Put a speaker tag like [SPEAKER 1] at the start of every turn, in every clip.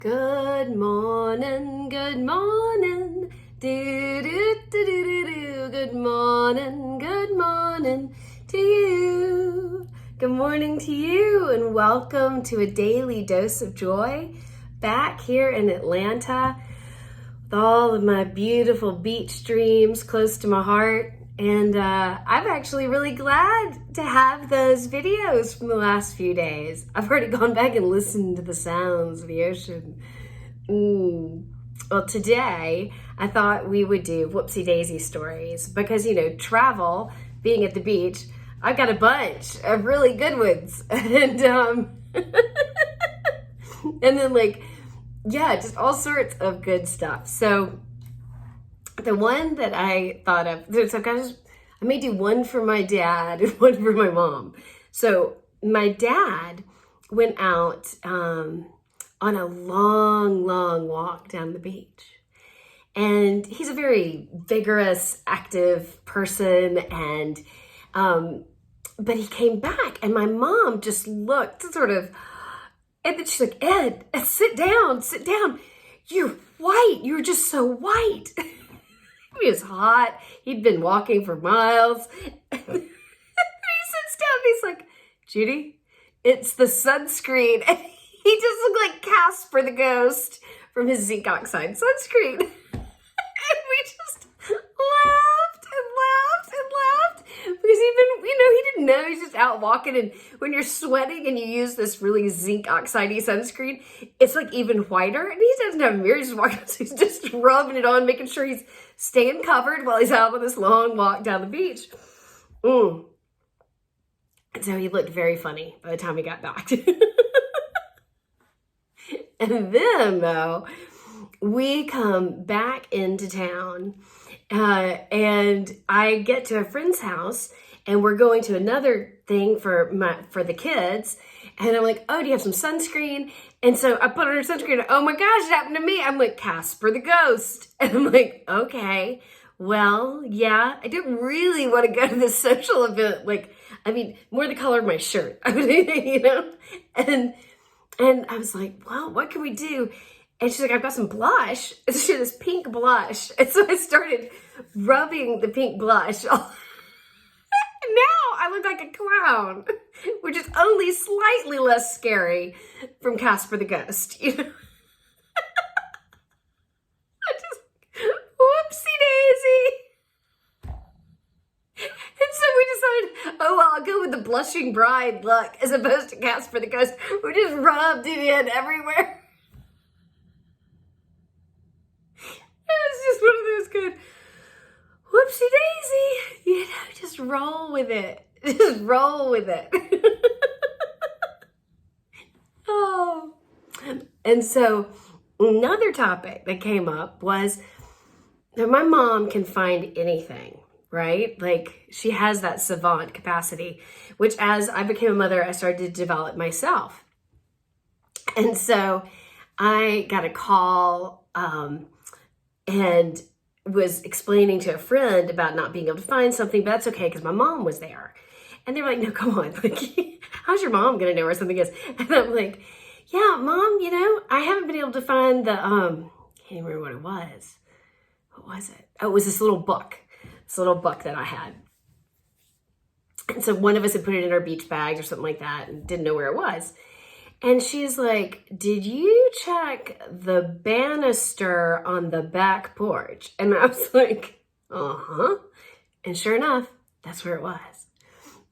[SPEAKER 1] Good morning, good morning, do do do do do do. Good morning to you. Good morning to you, and welcome to a daily dose of joy back here in Atlanta with all of my beautiful beach dreams close to my heart. And I'm actually really glad to have those videos from the last few days. I've already gone back and listened to the sounds of the ocean. Well, today I thought we would do Whoopsie Daisy Stories because, travel, being at the beach, I've got a bunch of really good ones. And, and then just all sorts of good stuff. So the one that I thought of, so guys, I may do one for my dad and one for my mom. So my dad went out on a long walk down the beach. And he's a very vigorous, active person. And, but he came back and my mom just looked sort of, and then she's like, Ed, sit down. You're white. You're just so white. He was hot. He'd been walking for miles. He sits down and he's like, Judy, it's the sunscreen. And he just looked like Casper the Ghost from his zinc oxide sunscreen. And we just laughed because he didn't know. He's just out walking, and when you're sweating and you use this really zinc oxide-y sunscreen, it's like even whiter. And he doesn't have a mirror. He's just walking, so he's just rubbing it on, making sure he's staying covered while he's out on this long walk down the beach. And so he looked very funny by the time he got back. And then, though, we come back into town, and I get to a friend's house, and we're going to another thing for the kids. And I'm like, oh, do you have some sunscreen? And so I put on her sunscreen. And, oh my gosh, it happened to me. I'm like, Casper the Ghost. And I'm like, okay, well, yeah, I didn't really want to go to this social event. More the color of my shirt, And I was like, well, what can we do? And she's like, I've got some blush. And so she had this pink blush. And so I started rubbing the pink blush. Now I look like a clown, which is only slightly less scary from Casper the Ghost. I just, whoopsie daisy. And so we decided, oh, well, I'll go with the blushing bride look as opposed to Casper the Ghost. We just rubbed it in everywhere. It's just one of those good whoopsie daisy, just roll with it. Just roll with it. Oh. And so another topic that came up was that my mom can find anything, right? Like she has that savant capacity, which as I became a mother, I started to develop myself. And so I got a call, and was explaining to a friend about not being able to find something, but that's okay because my mom was there. And they were like, no, come on. How's your mom going to know where something is? And I'm like, yeah, Mom, I haven't been able to find the, can't even remember what it was. What was it? Oh, it was this little book that I had. And so one of us had put it in our beach bags or something like that and didn't know where it was. And she's like, did you check the banister on the back porch? And I was like, uh-huh. And sure enough, that's where it was.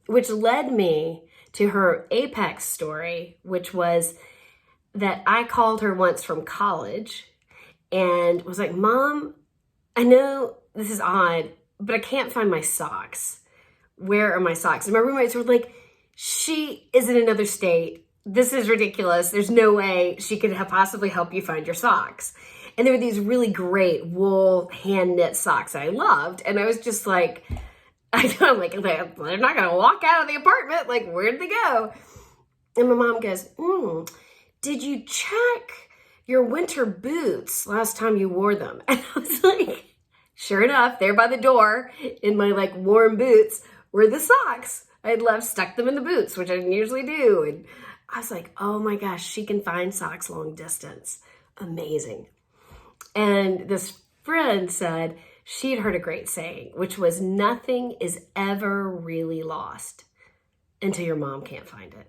[SPEAKER 1] Which led me to her apex story, which was that I called her once from college and was like, Mom, I know this is odd, but I can't find my socks. Where are my socks? And my roommates were like, she is in another state. This is ridiculous. There's no way she could possibly help you find your socks. And there were these really great wool hand knit socks I loved. And I was just like, I'm like, they're not going to walk out of the apartment. Like, where did they go? And my mom goes, did you check your winter boots last time you wore them? And I was like, sure enough, there by the door in my warm boots were the socks. I had stuck them in the boots, which I didn't usually do. And I was like, oh my gosh, she can find socks long distance. amazing. And this friend said she'd heard a great saying, which was, nothing is ever really lost until your mom can't find it.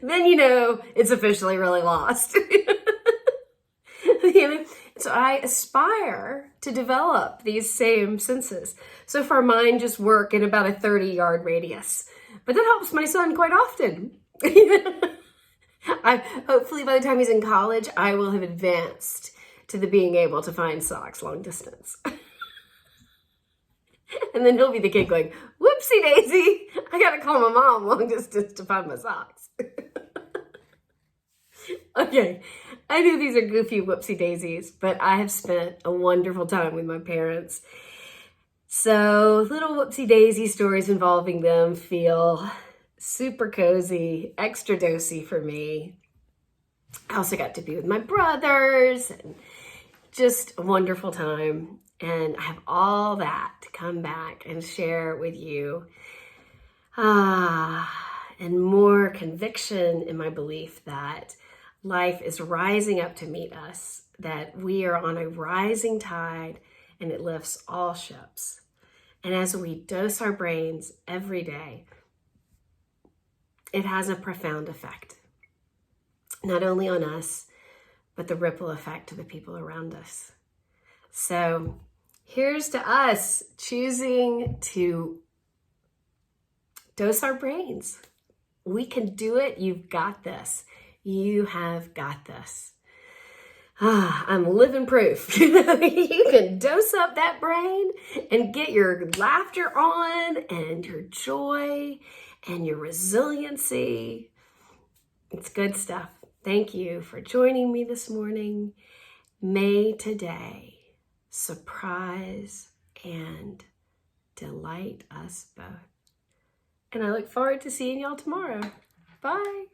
[SPEAKER 1] Then you know it's officially really lost. So I aspire to develop these same senses. So far, mine just work in about a 30-yard radius. But that helps my son quite often. Hopefully by the time he's in college, I will have advanced to the being able to find socks long distance. And then he'll be the kid going, whoopsie daisy, I gotta call my mom long distance to find my socks. Okay, I know these are goofy whoopsie daisies, but I have spent a wonderful time with my parents. So little whoopsie daisy stories involving them feel super cozy, extra dosey for me. I also got to be with my brothers, and just a wonderful time. And I have all that to come back and share with you. And more conviction in my belief that life is rising up to meet us, that we are on a rising tide and it lifts all ships. And as we dose our brains every day, it has a profound effect, not only on us, but the ripple effect to the people around us. So here's to us choosing to dose our brains. We can do it. You've got this. You have got this. I'm living proof. You can dose up that brain and get your laughter on and your joy and your resiliency. It's good stuff. Thank you for joining me this morning. May today surprise and delight us both. And I look forward to seeing y'all tomorrow. Bye.